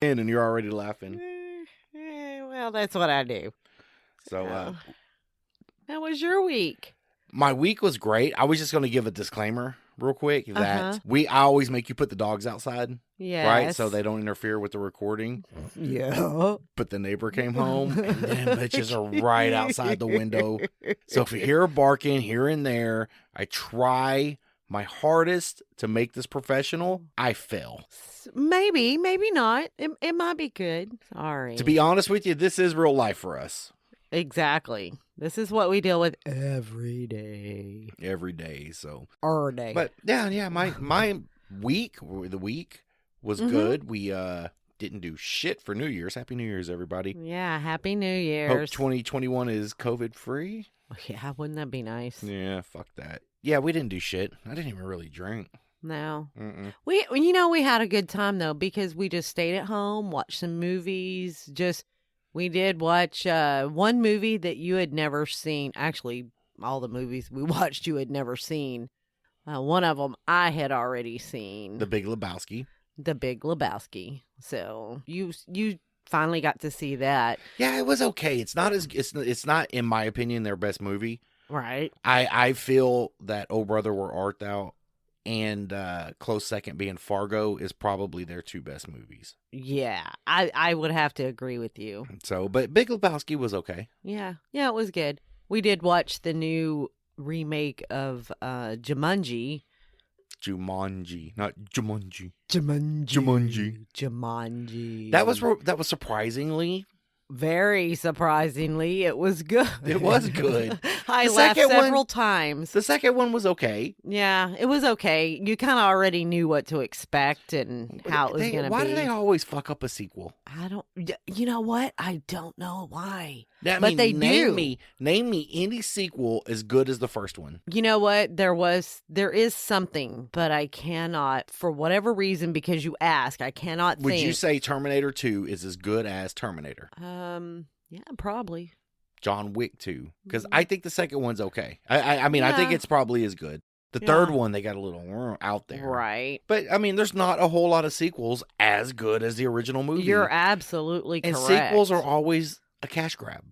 and you're already laughing. Well, that's what I do. So, how was your week? my week was great. I was just going to give a disclaimer real quick that I always make you put the dogs outside. Yes. Right? So they don't interfere with the recording. Yeah. But the neighbor came home, and them bitches are right outside the window. So if you hear her barking here and there, I try my hardest to make this professional. I fail. Maybe not. It might be good. Sorry. To be honest with you, this is real life for us. Exactly. This is what we deal with every day. Every day, so. Every day. But, yeah, my week was good. We didn't do shit for New Year's. Happy New Year's, everybody. Yeah, Happy New Year's. Hope 2021 is COVID-free. Yeah, wouldn't that be nice? Yeah, fuck that. Yeah, we didn't do shit. I didn't even really drink. No. Mm-mm. We had a good time, though, because we just stayed at home, watched some movies. We did watch one movie that you had never seen. Actually, all the movies we watched you had never seen. One of them I had already seen. The Big Lebowski. The Big Lebowski. So you finally got to see that. Yeah, it was okay. It's not in my opinion their best movie. Right. I feel that Oh Brother Where Art Thou and close second being Fargo is probably their two best movies. Yeah, I would have to agree with you. So, but Big Lebowski was okay. Yeah, it was good. We did watch the new remake of Jumanji. Jumanji, not Jumanji. Jumanji. That was surprisingly. Very surprisingly, it was good. It was good. I laughed several times. The second one was okay. Yeah, it was okay. You kind of already knew what to expect and how it was going to be. Why do they always fuck up a sequel? You know what? I don't know why. But they do. Name me any sequel as good as the first one. You know what? There is something, but I cannot, for whatever reason, because you ask, I cannot think. Would you say Terminator 2 is as good as Terminator? Yeah, probably. John Wick 2, because I think the second one's okay. I think it's probably as good. The third one, they got a little out there. Right. But, there's not a whole lot of sequels as good as the original movie. You're absolutely correct. And sequels are always a cash grab.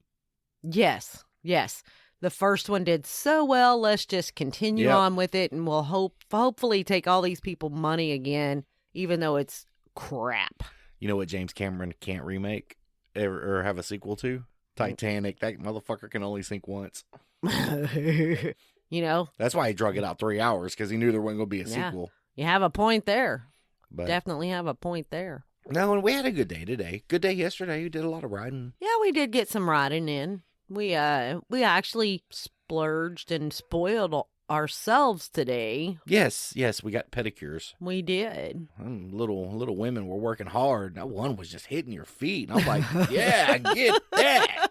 Yes. The first one did so well. Let's just continue on with it, and we'll hopefully take all these people money again, even though it's crap. You know what James Cameron can't remake or have a sequel to? Titanic. That motherfucker can only sink once. That's why he drug it out 3 hours, because he knew there wasn't going to be a sequel. You have a point there. But definitely have a point there. No, and we had a good day today. Good day yesterday. We did a lot of riding. Yeah, we did get some riding in. We actually splurged and spoiled ourselves today. Yes, we got pedicures. We did. Little women were working hard. That one was just hitting your feet. And I'm like, yeah, I get that.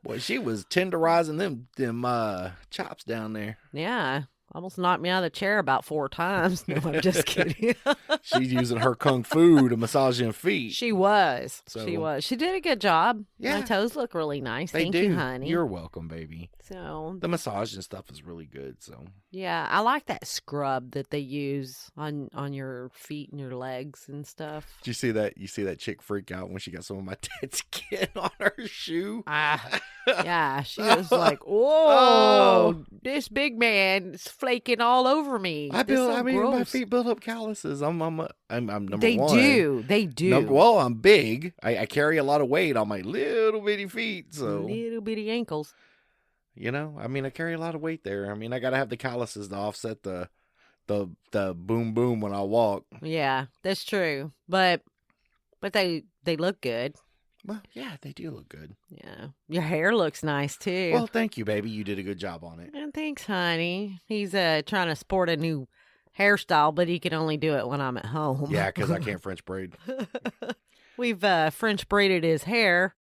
Boy, she was tenderizing them chops down there. Yeah. Almost knocked me out of the chair about 4 times. No, I'm just kidding. She's using her kung fu to massage your feet. She was. She did a good job. Yeah. My toes look really nice. Thank you, honey. You're welcome, baby. So the massage and stuff is really good. So yeah, I like that scrub that they use on your feet and your legs and stuff. Did you see that? You see that chick freak out when she got some of my dead skin on her shoe? Yeah, she was like, "Whoa, this big man is flaking all over me." My feet build up calluses. I'm number one. They do. Well, I'm big. I carry a lot of weight on my little bitty feet. So little bitty ankles. I carry a lot of weight there. I got to have the calluses to offset the boom boom when I walk. Yeah, that's true. But they look good. Well, yeah, they do look good. Yeah. Your hair looks nice, too. Well, thank you, baby. You did a good job on it. And thanks, honey. He's trying to sport a new hairstyle, but he can only do it when I'm at home. Yeah, because I can't French braid. We've French braided his hair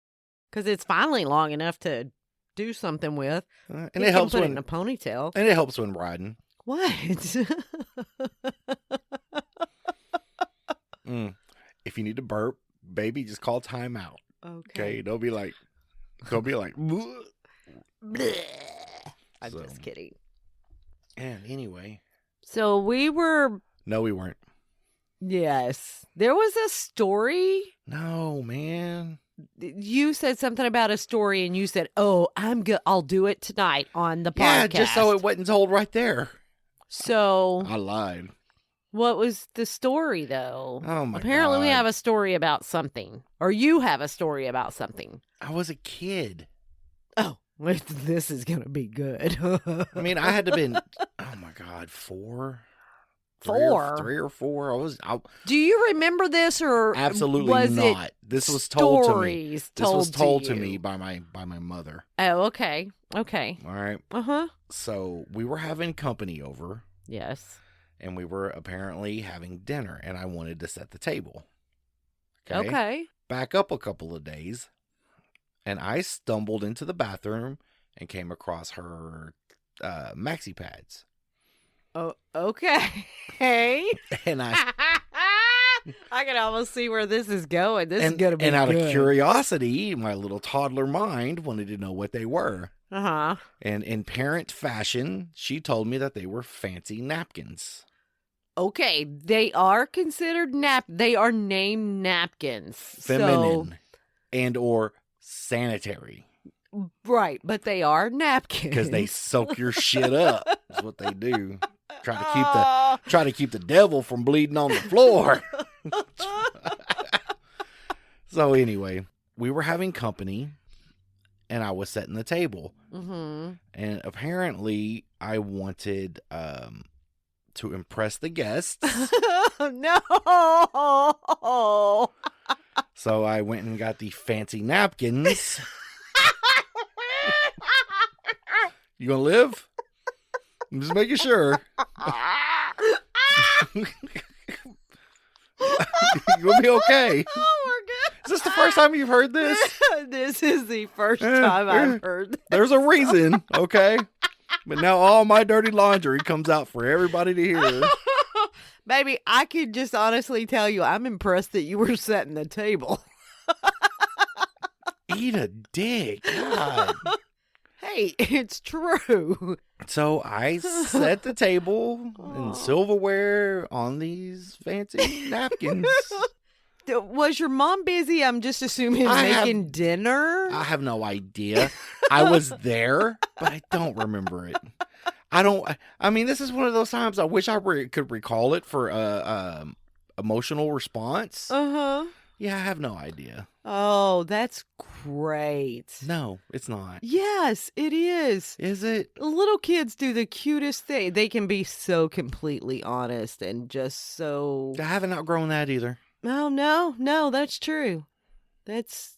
because it's finally long enough to do something with. And it helps put it in a ponytail. And it helps when riding. What? If you need to burp, baby, just call timeout. Okay. Don't be like. I'm just kidding. And anyway. So we were. No, we weren't. Yes. There was a story. No, man. You said something about a story and you said, "Oh, I'll do it tonight on the podcast." Yeah, just so it wasn't told right there. So, I lied. what was the story though? Oh my Apparently we God. have a story about something. Or you have a story about something. I was a kid. Oh, this is going to be good. I mean, I had to been, oh my God, 4? Four? 3 or 4. Do you remember this or Absolutely was not. It this was told to me. stories This was told to you? me by my mother. Oh, okay. Okay. All right. Uh-huh. So we were having company over, Yes. and we were apparently having dinner, and I wanted to set the table. Okay. Back up a couple of days, and I stumbled into the bathroom and came across her maxi pads. Oh, okay. And I I can almost see where this is going. This is going to be and out good. of curiosity, my little toddler mind wanted to know what they were. Uh-huh. And in parent fashion, she told me that they were fancy napkins. Okay, they are considered they are named napkins. Feminine and or sanitary. So, right, but they are napkins. Because they soak your shit up. Is what they do. Try to keep the devil from bleeding on the floor. So anyway, we were having company, and I was setting the table. Mm-hmm. And apparently, I wanted to impress the guests. No. So I went and got the fancy napkins. You gonna live? I'm just making sure. You gonna be okay? Oh, we're good. Is this the first time you've heard this? This is the first time I've heard this. There's a reason, okay? But now all my dirty laundry comes out for everybody to hear. Baby, I could just honestly tell you I'm impressed that you were setting the table. Eat a dick. God. Hey, it's true. So I set the table and silverware on these fancy napkins. Was your mom busy? I'm just assuming making dinner. I have no idea. I was there, but I don't remember it. I mean, this is one of those times I wish I could recall it for emotional response. Uh-huh. Yeah, I have no idea. Oh, that's great. No, it's not. Yes, it is. Is it? Little kids do the cutest thing. They can be so completely honest and just so... I haven't outgrown that either. Oh, no, that's true.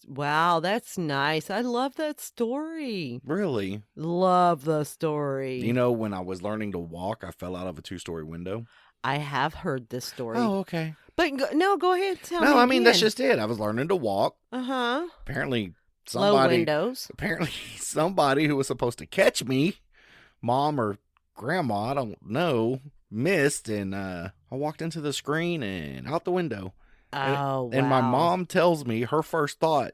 Wow, that's nice. I love that story. Really? Love the story. You know, when I was learning to walk, I fell out of a 2-story window. I have heard this story. Oh, okay. But go ahead. Tell me No, I mean, that's again. just it. I was learning to walk. Uh-huh. Apparently, Low windows. somebody who was supposed to catch me, mom or grandma, I don't know, missed, and I walked into the screen and out the window. Oh, wow. And my mom tells me her first thought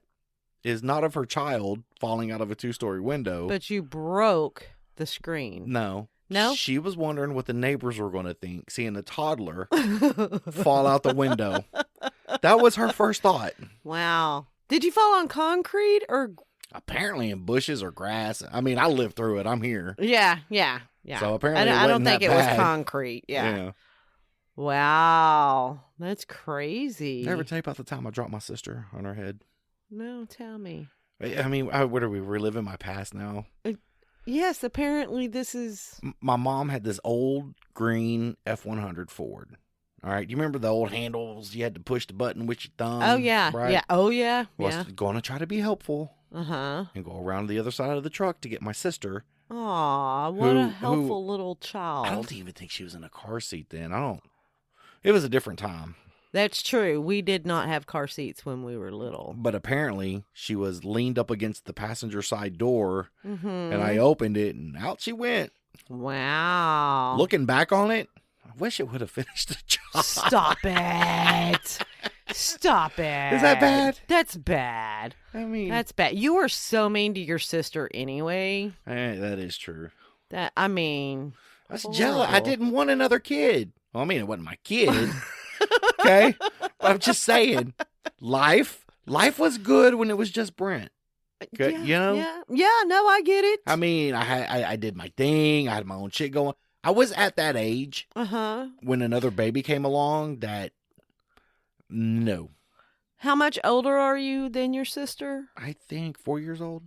is not of her child falling out of a 2-story window. But you broke the screen. No. No? She was wondering what the neighbors were going to think, seeing a toddler fall out the window. That was her first thought. Wow. Did you fall on concrete or? Apparently in bushes or grass. I mean, I lived through it. I'm here. Yeah. So apparently I don't wasn't think that it was bad. concrete. Yeah. Wow. That's crazy. Never tell you about the time I dropped my sister on her head. No, tell me. I mean, what are we reliving my past now? Yes, apparently this is... My mom had this old green F-100 Ford. All right, you remember the old handles? You had to push the button with your thumb. Oh, yeah. Right? Yeah. Oh, yeah. Well, I Yeah. was going to try to be helpful Uh-huh. and go around the other side of the truck to get my sister. Aw, what a helpful little I child. don't even think she was in a car seat then. It was a different time. That's true. We did not have car seats when we were little. But apparently, she was leaned up against the passenger side door, Mm-hmm. and I opened it, and out she went. Wow. Looking back on it, I wish it would have finished the job. Stop it. Stop it. Is that bad? That's bad. I mean, That's bad. You were so mean to your sister anyway. that is true. I mean, I was jealous. I didn't want another kid. Well, I mean, it wasn't my kid. Okay? But I'm just saying, life was good when it was just Brent. Okay? Yeah, You know? yeah. No, I get it. I mean, I did my thing. I had my own shit going. I was at that age when another baby came along that, no. How much older are you than your sister? I think 4 years old.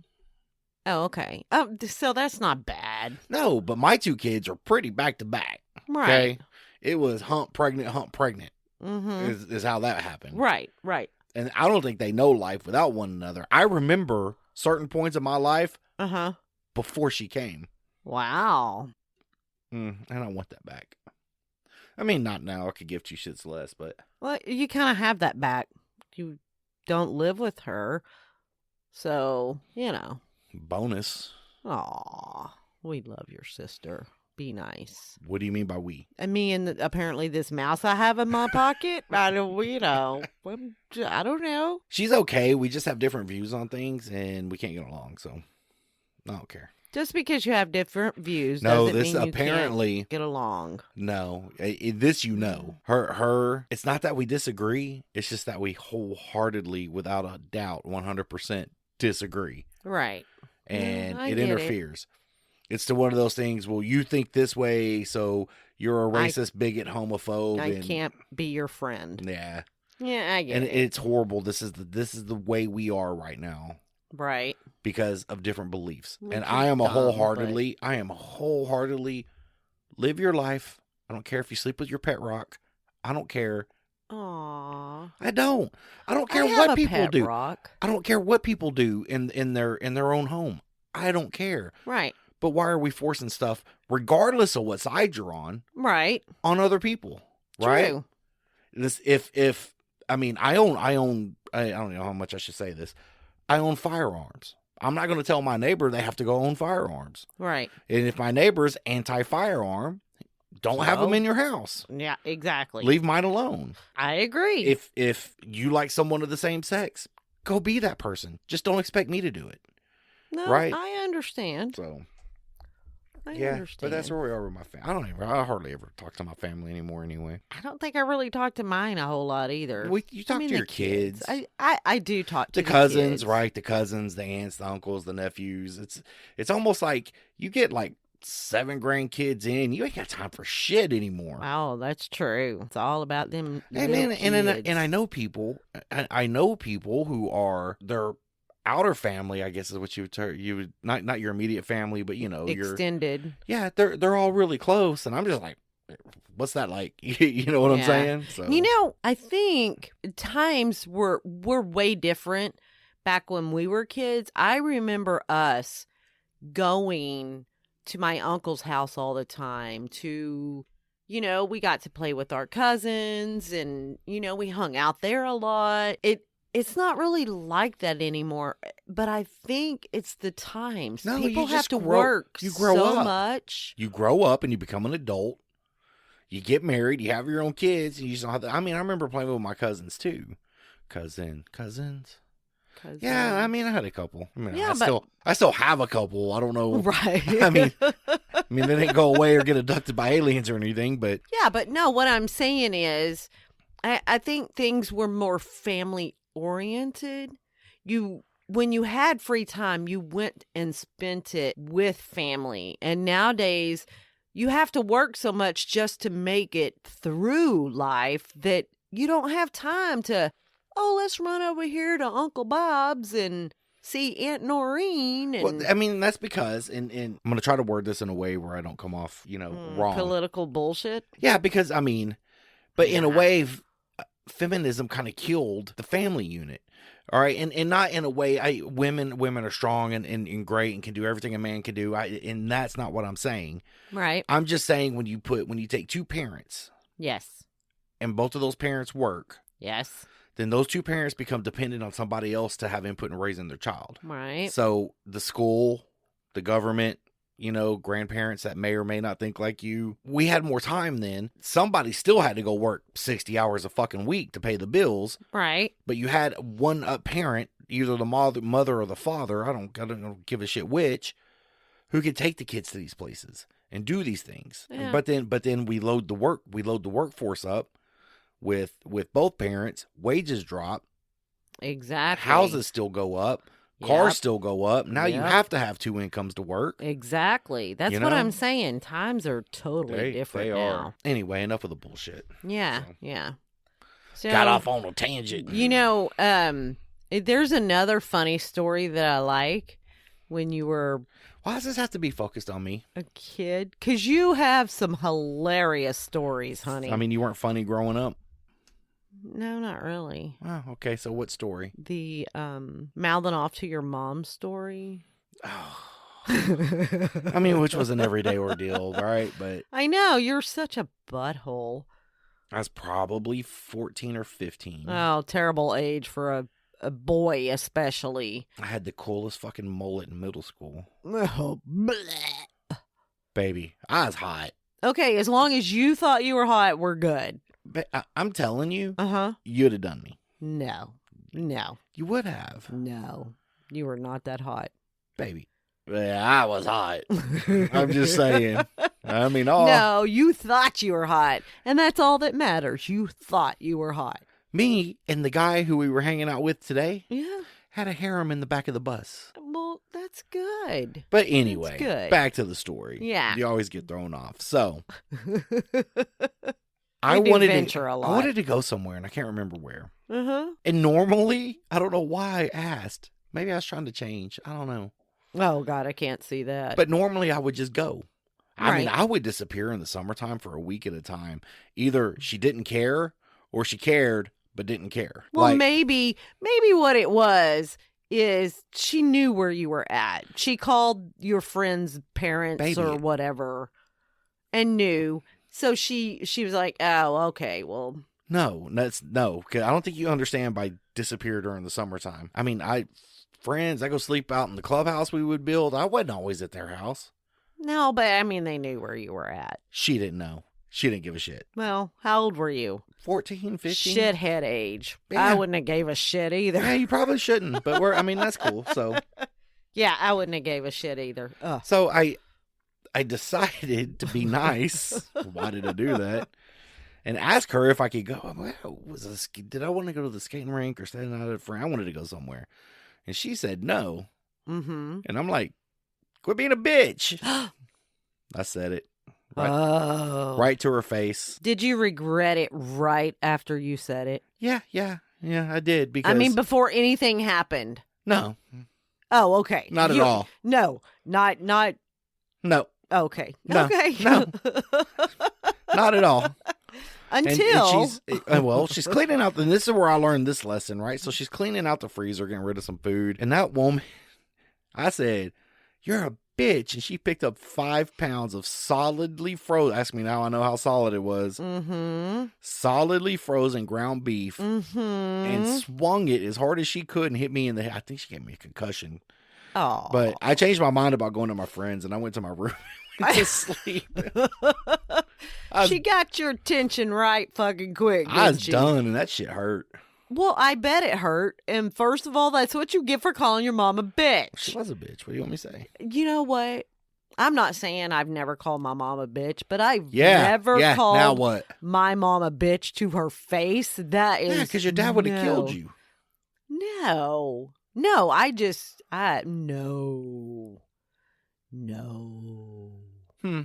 Oh, okay. Oh, so that's not bad. No, but my two kids are pretty back to back. Right. Okay? It was hump pregnant Mm-hmm. is how that happened. Right, right. And I don't think they know life without one another. I remember certain points of my life before she came. Wow. I don't want that back. I mean, not now. I could give two shits less, but... Well, you kind of have that back. You don't live with her. So, you know. Bonus. Aw, we love your sister. Be nice. What do you mean by we? And me and apparently this mouse I have in my pocket. I don't, I don't know. She's okay. We just have different views on things, and we can't get along, so I don't care. Just because you have different views No, doesn't this mean you apparently can't get along. No, this you know. Her. It's not that we disagree. It's just that we wholeheartedly, without a doubt, 100% disagree. Right. And I it get interferes. It's to one of those things. Well, you think this way, so you're a racist, bigot, homophobe. I can't be your friend. Yeah. Yeah, I get And it. it's horrible. This is the way we are right now. Right. Because of different beliefs. Which And is I am dumb, wholeheartedly live your life. I don't care if you sleep with your pet rock. I don't care. Aww. I don't care I have what a people pet do. rock. I don't care what people do in their own home. I don't care. Right. But why are we forcing stuff, regardless of what side you're on on other people? Right? True. This if I mean I don't know how much I should say this. I own firearms. I'm not going to tell my neighbor they have to go own firearms. Right. And if my neighbor's anti-firearm, don't have them in your house. Yeah, exactly. Leave mine alone. I agree. If you like someone of the same sex, go be that person. Just don't expect me to do it. No, right? I understand. So, I yeah, understand. but that's where we are with my family. I hardly ever talk to my family anymore anyway. I don't think I really talk to mine a whole lot either. You talk to your kids. I do talk to the cousins, kids. right? The cousins, the aunts, the uncles, the nephews. It's almost like you get like 7 grandkids in, you ain't got time for shit anymore. Oh, that's true. It's all about them. And I know people. I know people who are their outer family, I guess is what you would not your immediate family, but you know extended. They're all really close, and I'm just like, what's that like? You know what I'm saying? So. You know, I think times were way different back when we were kids. I remember us going to my uncle's house all the time to, you know, we got to play with our cousins and, you know, we hung out there a lot. It's not really like that anymore, but I think it's the times. No, people have to work you grow so up. much. You grow up and you become an adult. You get married, you have your own kids, and you just don't have to, I mean, I remember playing with my cousins too. Cousins. Yeah, I mean, I had a couple. I mean, I still have a couple. I don't know. Right. I mean, they didn't go away or get abducted by aliens or anything, but. Yeah, but no, what I'm saying is, I think things were more family oriented. When you had free time, you went and spent it with family. And nowadays, you have to work so much just to make it through life that you don't have time to, let's run over here to Uncle Bob's and see Aunt Noreen. And, well, I mean, that's because, and I'm going to try to word this in a way where I don't come off, wrong. Political bullshit? Yeah, because, I mean, but in a way, feminism kind of killed the family unit. All right. And not in a way, women are strong and great and can do everything a man can do. And that's not what I'm saying. Right. I'm just saying when you take 2 parents. Yes. And both of those parents work. Yes. Then those 2 parents become dependent on somebody else to have input in raising their child. Right. So the school, the government, grandparents that may or may not think like you. We had more time then. Somebody still had to go work 60 hours a fucking week to pay the bills. Right. But you had one parent, either the mother or the father, I don't give a shit which, who could take the kids to these places and do these things. Yeah. But then we load the workforce up with both parents, wages drop, Exactly. houses still go up, cars Yep. still go up. Now you Yep. have to have 2 incomes to work. Exactly. That's You what know? I'm saying. Times are totally different now. Anyway, enough of the bullshit. Yeah, So. yeah. So, Got off on a tangent. You know, there's another funny story that I like when you were Why does this have to be focused on me? a kid. Because you have some hilarious stories, honey. I mean, you weren't funny growing up. No, not really. Oh, okay. So what story? The mouthing off to your mom story. I mean, which was an everyday ordeal, right? But I know, you're such a butthole. I was probably 14 or 15. Oh, terrible age for a boy, especially. I had the coolest fucking mullet in middle school. Oh, bleh. Baby, I was hot. Okay, as long as you thought you were hot, we're good. But I'm telling you, Uh-huh. you'd have done me. No. You would have. No. You were not that hot. Baby. Yeah, I was hot. I'm just saying. I mean, No, you thought you were hot. And that's all that matters. You thought you were hot. me and the guy who we were hanging out with today Yeah. had a harem in the back of the bus. Well, that's good. But anyway, good. back to the story. Yeah. You always get thrown off. So I do wanted venture a I lot. wanted to go somewhere and I can't remember where. Uh-huh. And normally, I don't know why I asked. Maybe I was trying to change. I don't know. Oh, God, I can't see that. But normally I would just go. I mean, Right. I would disappear in the summertime for a week at a time. Either she didn't care or she cared but didn't care. Well, Like, maybe what it was is she knew where you were at. She called your friend's parents Baby. or whatever and knew. So she was like, "Oh, okay. Well, no, 'cause I don't think you understand by disappear during the summertime. I mean, I go sleep out in the clubhouse we would build. I wasn't always at their house. no, but I mean they knew where you were at." She didn't know. She didn't give a shit. Well, how old were you? 14, 15? Shithead age. Yeah. I wouldn't have gave a shit either. Yeah, you probably shouldn't, but that's cool. So Yeah, I wouldn't have gave a shit either. Ugh. So I decided to be nice. Why did I do that? And ask her if I could go. Did I want to go to the skating rink or stay out at a friend? I wanted to go somewhere. And she said no. Mm-hmm. And I'm like, quit being a bitch. I said it. Right, Oh. right to her face. Did you regret it right after you said it? Yeah, I did. Because I mean, before anything happened. no, Oh, okay. not at all. No, not. No, Okay. No, Okay. no. not at all. Until She's cleaning out, and this is where I learned this lesson, right? So she's cleaning out the freezer, getting rid of some food. And that woman, I said, "You're a bitch." And she picked up 5 pounds of solidly frozen. Ask me now, I know how solid it was. Mm-hmm. Solidly frozen ground beef. Mm-hmm. And swung it as hard as she could and hit me in the head. I think she gave me a concussion. Oh. But I changed my mind about going to my friends, and I went to my room and went to sleep. She got your attention right fucking quick. I was didn't she? done, and that shit hurt. Well, I bet it hurt. And first of all, that's what you get for calling your mom a She bitch. was a bitch. What do you want me to say? You know what? I'm not saying I've never called my mom a bitch, but I've Yeah. never yeah. called Now what? my mom a bitch to her face. That is Yeah, because your dad would have killed you. No. No, no. Hmm.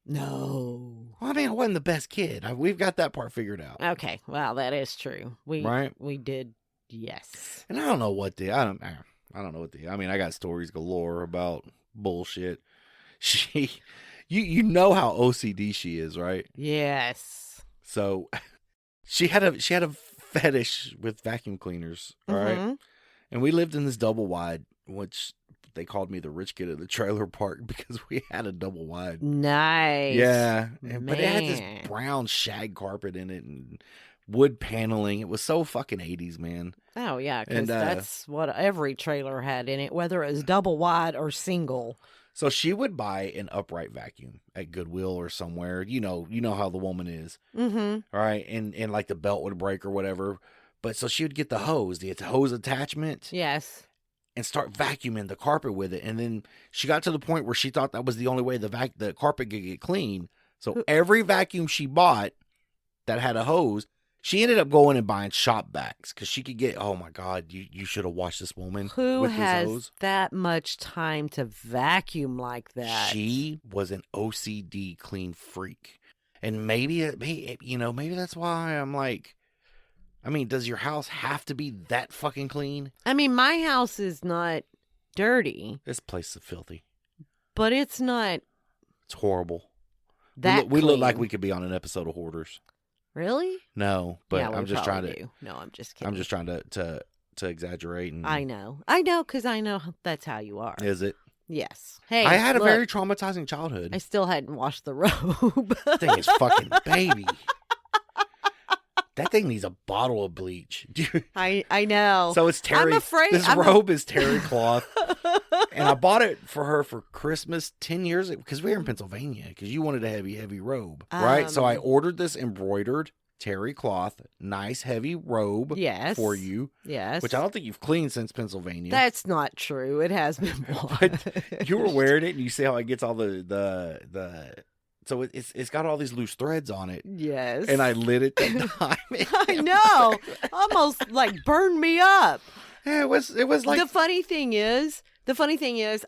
No. Well, I mean, I wasn't the best kid. We've got that part figured out. Okay, well, that is true. Right? We did, yes. And I don't know what I don't know what I mean, I got stories galore about bullshit. You know how OCD she is, right? Yes. So she had a fetish with vacuum cleaners, all right? Mhm. And we lived in this double wide, which they called me the rich kid of the trailer park because we had a double wide. Nice. Yeah. But it had Man. this brown shag carpet in it and wood paneling. It was so fucking 80s, man. Oh, yeah, because And, that's what every trailer had in it, whether it was double wide or single. So she would buy an upright vacuum at Goodwill or somewhere. You know how the woman is. Mm-hmm. All right. And like the belt would break or whatever. But so she would get the hose attachment. Yes. And start vacuuming the carpet with it. And then she got to the point where she thought that was the only way the carpet could get clean. So every vacuum she bought, that had a hose. She ended up going and buying shop vacs because she could get. Oh my God, you should have watched this woman. Who with this has hose. that much time to vacuum like that? She was an OCD clean freak, and maybe maybe that's why I'm like. I mean, does your house have to be that fucking clean? I mean, my house is not dirty, This place is filthy. but it's not It's horrible. that We look like clean. we could be on an episode of Hoarders. Really? No, but Yeah, we I'm just trying probably to. do. No, I'm just kidding. I'm just trying to exaggerate. And I know, because I know that's how you are. Is it? Yes. Hey, I had a look, very traumatizing childhood. I still hadn't washed the robe. That thing is fucking baby. That thing needs a bottle of bleach. I know. So it's terry. I'm afraid. This robe is terry cloth, and I bought it for her for Christmas 10 years ago because we were in Pennsylvania because you wanted a heavy robe, right? So I ordered this embroidered terry cloth, nice heavy robe Yes. for you, Yes. which I don't think you've cleaned since Pennsylvania. That's not true. It has been washed. You were wearing it, and you see how it gets all the. So it's got all these loose threads on it, Yes. and I lit it that time. I know. Almost like burned me up. Yeah, it was like the funny thing is,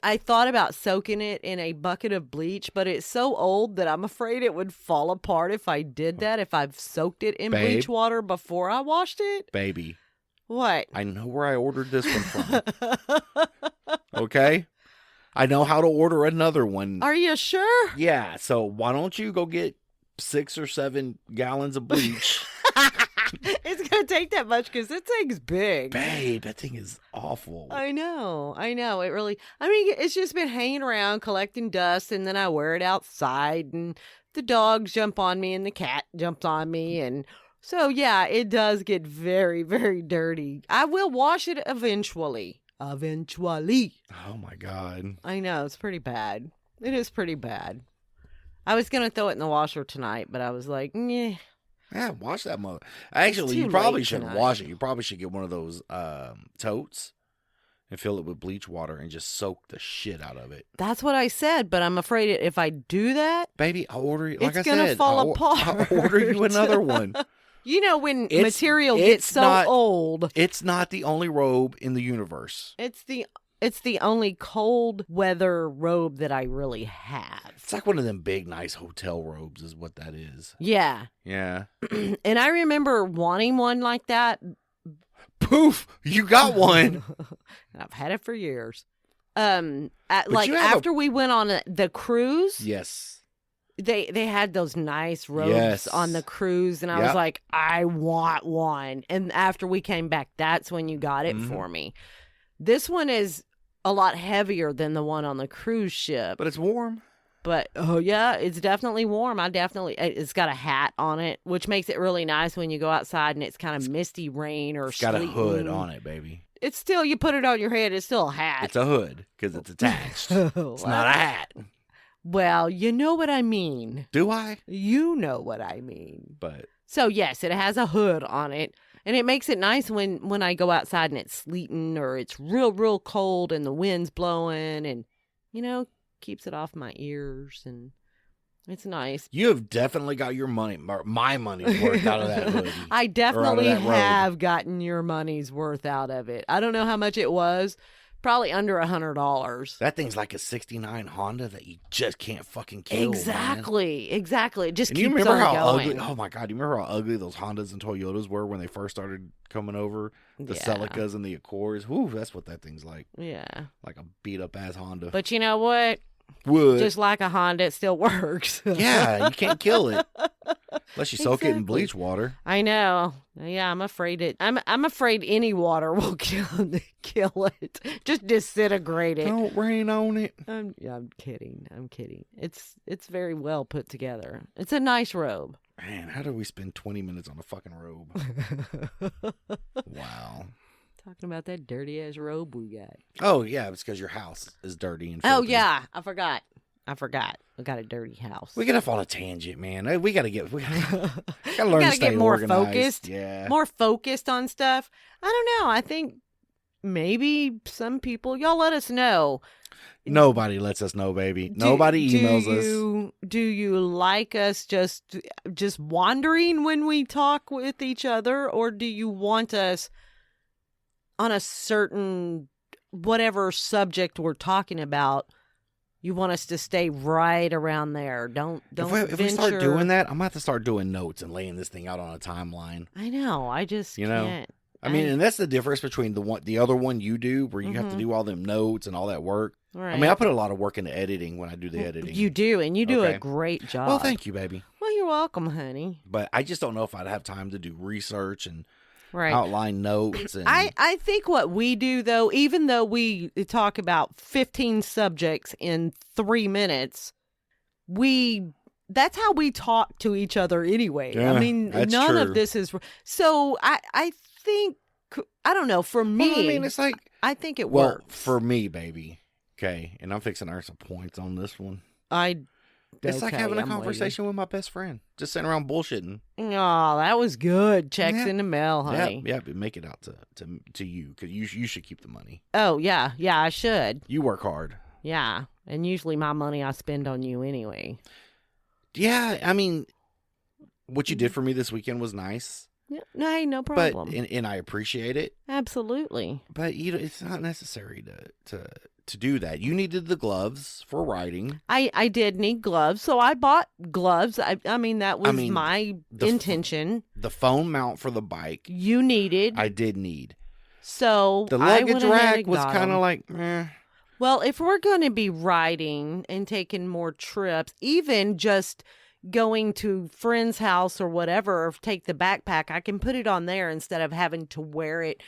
I thought about soaking it in a bucket of bleach, but it's so old that I'm afraid it would fall apart if I did that. If I've soaked it in Babe. bleach water before I washed it. baby. What? I know where I ordered this one from. Okay, I know how to order another one. Are you sure? Yeah, so why don't you go get 6 or 7 gallons of bleach? It's gonna take that much because this thing's big. Babe, that thing is awful. I know. It really, I mean, it's just been hanging around collecting dust, and then I wear it outside, and the dogs jump on me, and the cat jumps on me, and so yeah, it does get very, very dirty. I will wash it eventually. Eventually. Oh my God. I know, it's pretty bad. It is pretty bad. I was gonna throw it in the washer tonight, but I was like, yeah. Yeah, wash that mother. Actually, too you probably late shouldn't tonight. wash it. You probably should get one of those totes and fill it with bleach water and just soak the shit out of it. That's what I said, but I'm afraid if I do that, Baby, I'll order you. Like it's I gonna said, fall I'll apart. order you another one. you know, when It's- material it's gets so not- old, It's not the only robe in the universe. it's the only cold weather robe that I really have. It's like one of them big, nice hotel robes, is what that is. Yeah. Yeah. And I remember wanting one like that. Poof! You got one. I've had it for years. you have After we went on the cruise, Yes. they had those nice robes Yes. on the cruise, and I was Yep. like, I want one. And after we came back, that's when you got it Mhm. for me. This one is a lot heavier than the one on the cruise ship. But it's warm. But oh yeah, it's definitely warm. It's got a hat on it, which makes it really nice when you go outside and it's kind of misty rain or It's got a hood sleeting. on it, baby. It's still, you put it on your head, it's still a hat. It's a hood because it's attached. It's not a hat. Well, you know what I mean. Do I? You know what I mean. But So yes, it has a hood on it, and it makes it nice when I go outside and it's sleeting or it's real cold and the wind's blowing, and keeps it off my ears, and it's nice. you have definitely got your money, my money's worth out of that hoodie. I definitely that robe. have gotten your money's worth out of it. I don't know how much it was. Probably under $100. That thing's like a '69 Honda that you just can't fucking kill. Man. Exactly. It just And keeps you remember on how going. ugly? Oh my God! You remember how ugly those Hondas and Toyotas were when they first started coming over? The Yeah. Celicas and the Accords. Whoo, that's what that thing's like. Yeah. Like a beat up ass Honda. But you know what? Wood. Just like a Honda, it still works. Yeah, you can't kill it unless you soak it in Exactly. bleach water. I know. Yeah, I'm afraid I'm afraid any water will kill it. Just disintegrate it. Don't rain on it. I'm kidding. It's very well put together. It's a nice robe. Man, how did we spend 20 minutes on a fucking robe? Wow. Talking about that dirty ass robe we got. Oh yeah, it's because your house is dirty and Oh filthy. yeah, I forgot. We got a dirty house. We get off on a tangent, man. We gotta learn We to gotta stay get more organized. focused. Yeah. More focused on stuff. I don't know. I think maybe some people, y'all let us know. Nobody lets us know, baby. Nobody emails us. Do you like us just wandering when we talk with each other, or do you want us on a certain whatever subject we're talking about? You want us to stay right around there. Don't If we start doing that, I'm going to have to start doing notes and laying this thing out on a timeline. I know. I just can't. I mean, and that's the difference between the other one you do, where you have to do all them notes and all that work. Right. I mean, I put a lot of work into editing when I do the editing. You do, and you do Okay. a great job. Well, thank you, baby. Well, you're welcome, honey. But I just don't know if I'd have time to do research and Right. outline notes. And I think what we do, though, even though we talk about 15 subjects in 3 minutes, that's how we talk to each other anyway. Yeah, I mean, that's none true. of this is... So I think, I don't know, for me, Well, I mean, it's like, I think it well, works. for me, baby. Okay, and I'm fixing to earn some points on this one. It's like having a conversation with my best friend, just sitting around bullshitting. Oh, that was good. Checks Yeah. in the mail, honey. Yeah, but make it out to you, because you should keep the money. Oh, yeah, I should. You work hard. Yeah, and usually my money I spend on you anyway. Yeah, I mean, what you did for me this weekend was nice. Yeah, no, hey, no problem. But and I appreciate it. Absolutely. But it's not necessary to do that. You needed the gloves for riding. I did need gloves, so I bought gloves. I mean that was my the intention. The phone mount for the bike, You needed. I did need. So The I luggage went ahead rack and was got kind of 'em. like, eh. Well, if we're going to be riding and taking more trips, even just going to friend's house or whatever, or take the backpack, I can put it on there instead of having to wear it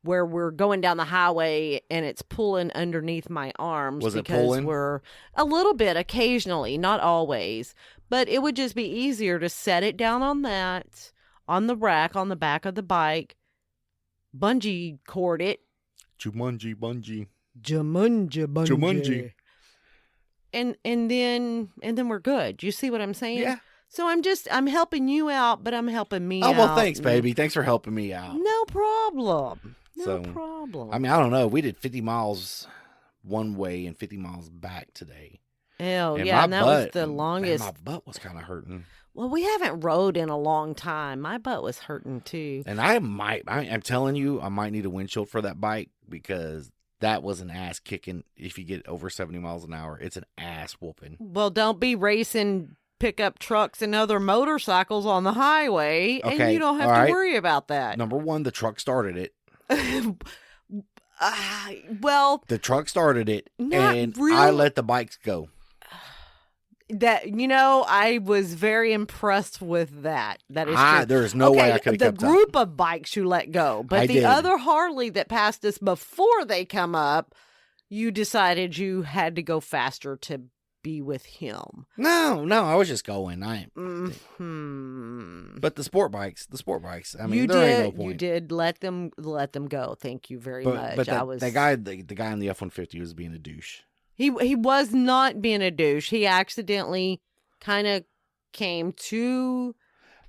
where we're going down the highway and it's pulling underneath my arms. Was it because pulling? we're a little bit occasionally, not always, but it would just be easier to set it down on the rack on the back of the bike, bungee cord it. Jumanji bungee. Jumanji. And then we're good. You see what I'm saying? Yeah. So I'm helping you out, but I'm helping me Oh, out. well, thanks, baby. Thanks for helping me out. No problem. No So, problem. I mean, I don't know. We did 50 miles one way and 50 miles back today. Hell And yeah, my and that butt, was the longest. Man, my butt was kind of hurting. Well, we haven't rode in a long time. My butt was hurting too. And I'm telling you, I might need a windshield for that bike, because that was an ass kicking. If you get over 70 miles an hour, it's an ass whooping. Well, don't be racing pickup trucks and other motorcycles on the highway, and Okay, you don't have all to right. worry about that. Number one, the truck started it. Well, The truck started it, Not and really. I let the bikes go. I was very impressed with that. That is true. There's no way I could have the kept up. group of bikes you let go, but I the did. other Harley that passed us before they come up, you decided you had to go faster to be with him. No, I was just going. Hmm. But the sport bikes. I mean, you there did. ain't no point. You did let them go. Thank you very much. But I was the guy in the F-150 was being a douche. He was not being a douche. He accidentally kind of came to.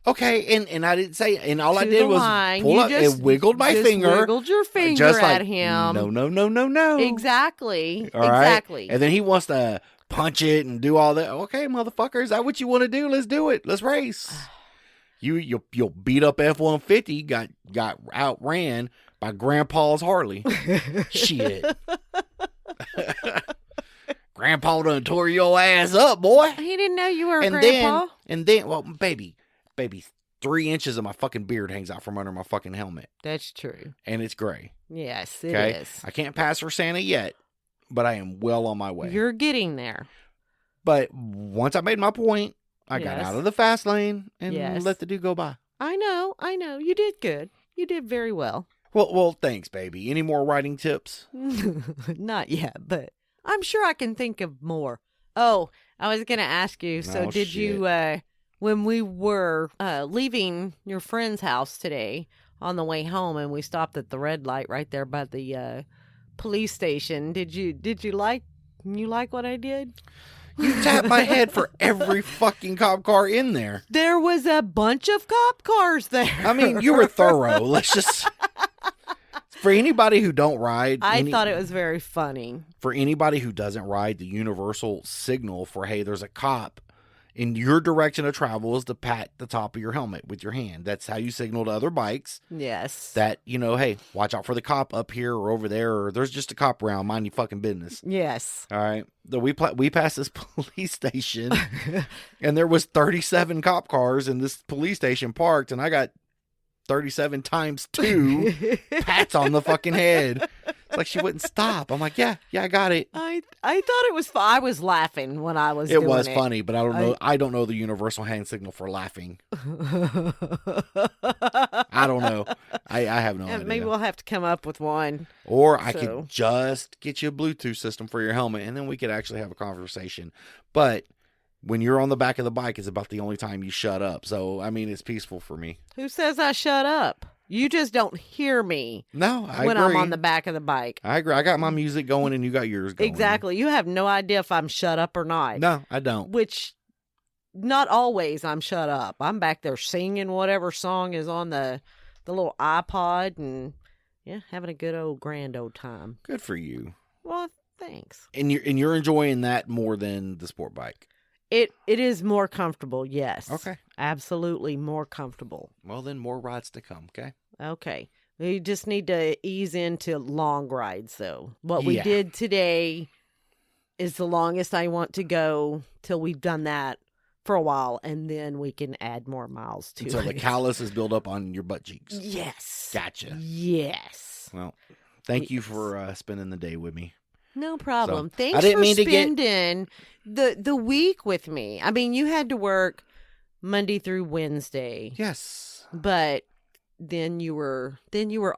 Okay, and I didn't say, and all I to did the was line. pull You up and wiggled my just finger. Wiggled your finger just like, at him. No. Exactly. All right? Exactly. And then he wants to punch it and do all that. Okay, motherfucker, is that what you want to do? Let's do it. Let's race. You'll beat up F-150 got outran by Grandpa's Harley. Shit. Grandpa done tore your ass up, boy. He didn't know you were a And grandpa. then, well, baby, 3 inches of my fucking beard hangs out from under my fucking helmet, That's true. and it's gray. Yes, it Okay, is. I can't pass for Santa yet, but I am well on my way. You're getting there. But once I made my point, I got Yes. out of the fast lane and Yes. let the dude go by. I know. You did good. You did very well. Well, thanks, baby. Any more riding tips? Not yet, but I'm sure I can think of more. Oh, I was going to ask you. So Oh, did you, when we were leaving your friend's house today on the way home and we stopped at the red light right there by the police station, did you like what I did? You tapped my head for every fucking cop car in there. There was a bunch of cop cars there. I mean, you were thorough. Let's For anybody who don't ride, I thought it was very funny. For anybody who doesn't ride, the universal signal for, hey, there's a cop in your direction of travel is to pat the top of your helmet with your hand. That's how you signal to other bikes. Yes. That, hey, watch out for the cop up here or over there, or there's just a cop around, mind your fucking business. Yes. All right. So we passed this police station, and there was 37 cop cars in this police station parked, and I got 37 times 2 pats on the fucking head. It's like she wouldn't stop. I'm like, yeah, I got it. I thought it was fun. I was laughing when I was doing it. It was funny, but I don't know. I don't know the universal hand signal for laughing. I don't know. I have no idea. Maybe we'll have to come up with one. Or I could just get you a Bluetooth system for your helmet, and then we could actually have a conversation. But when you're on the back of the bike, it's about the only time you shut up. So, I mean, it's peaceful for me. Who says I shut up? You just don't hear me. No, I when agree. I'm on the back of the bike. I agree. I got my music going and you got yours going. Exactly. You have no idea if I'm shut up or not. No, I don't. Which, not always I'm shut up. I'm back there singing whatever song is on the little iPod and, yeah, having a good old grand old time. Good for you. Well, thanks. And you're enjoying that more than the sport bike. It is more comfortable, yes. Okay. Absolutely more comfortable. Well, then more rides to come, okay? Okay. We just need to ease into long rides, though. What we Yeah. did today is the longest I want to go till we've done that for a while, and then we can add more miles to Until it. the callus is built up on your butt cheeks. Yes. Gotcha. Yes. Well, thank you for spending the day with me. No problem. So, Thanks I didn't for mean to get- spending the week with me. I mean, you had to work Monday through Wednesday. Yes. But then you were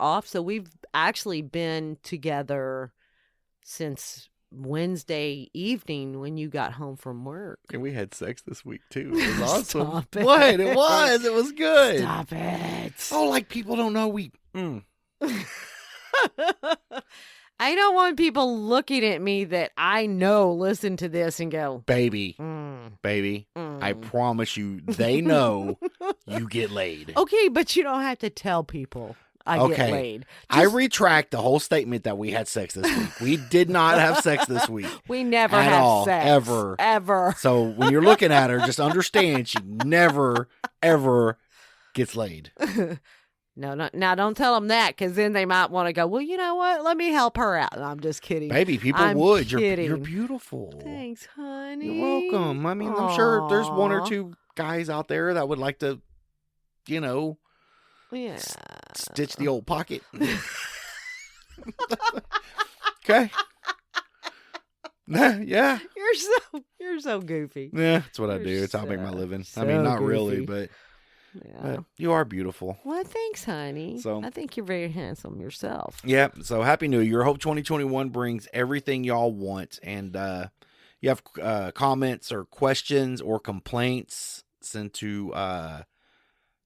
off, so we've actually been together since Wednesday evening when you got home from work. And we had sex this week, too. It was awesome. Stop it. What? It was. It was good. Stop it. Oh, like people don't know we... I don't want people looking at me that I know listen to this and go, Baby, mm, I promise you, they know you get laid. Okay, but you don't have to tell people I get Okay. laid. I retract the whole statement that we had sex this week. We did not have sex this week. We never At have all, sex. ever. Ever. So when you're looking at her, just understand she never, ever gets laid. No, now don't tell them that, because then they might want to go, well, you know what? Let me help her out. And I'm just kidding. People I'm would. kidding. You're beautiful. Thanks, honey. You're welcome. I mean, I'm sure there's one or Aw. two guys out there that would like to, Yeah. stitch the old pocket. Okay. Yeah. You're so goofy. Yeah, that's what I You're do. It's how I make my so- living. so I mean, not really, goofy. but Yeah. you are beautiful. Well, thanks, honey. So- I think you're very handsome yourself. Yeah. So happy New Year. Hope 2021 brings everything y'all want. And you have comments or questions or complaints, send to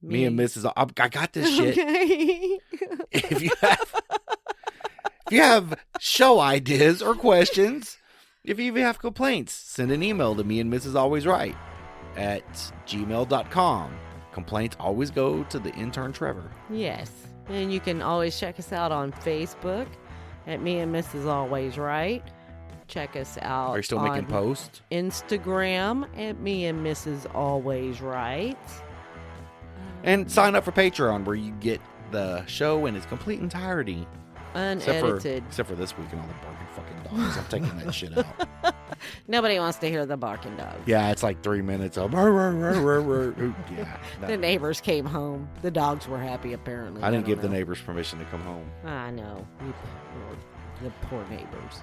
me and Mrs. I got this shit. Okay. If you have show ideas or questions, if you even have complaints, send an email to me and Mrs. Always Right at gmail.com. Complaints always go to the intern Trevor. Yes. And you can always check us out on Facebook at Me and Mrs. Always Right. Check us out Are you still making on posts? Instagram at Me and Mrs. Always Right. And sign up for Patreon where you get the show in its complete entirety. Unedited. Except for this week and all the barking fucking dogs. I'm taking that shit out. Nobody wants to hear the barking dog. Yeah, it's like 3 minutes of rah, rah, rah, rah, rah. Yeah. no. The neighbors came home. The dogs were happy, apparently. I didn't don't give the know. neighbors permission to come home. I know. The poor neighbors.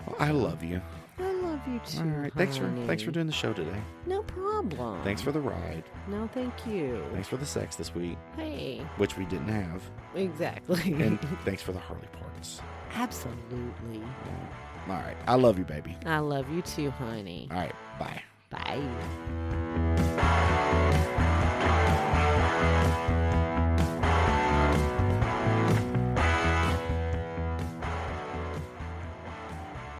Well, I love you. I love you too. All right. Thanks for honey. doing the show today. No problem. Thanks for the ride. No, thank you. Thanks for the sex this week, Hey, which we didn't have. exactly. And thanks for the Harley parts. Absolutely. Yeah. All right. I love you, baby. I love you too, honey. All right. Bye. Bye.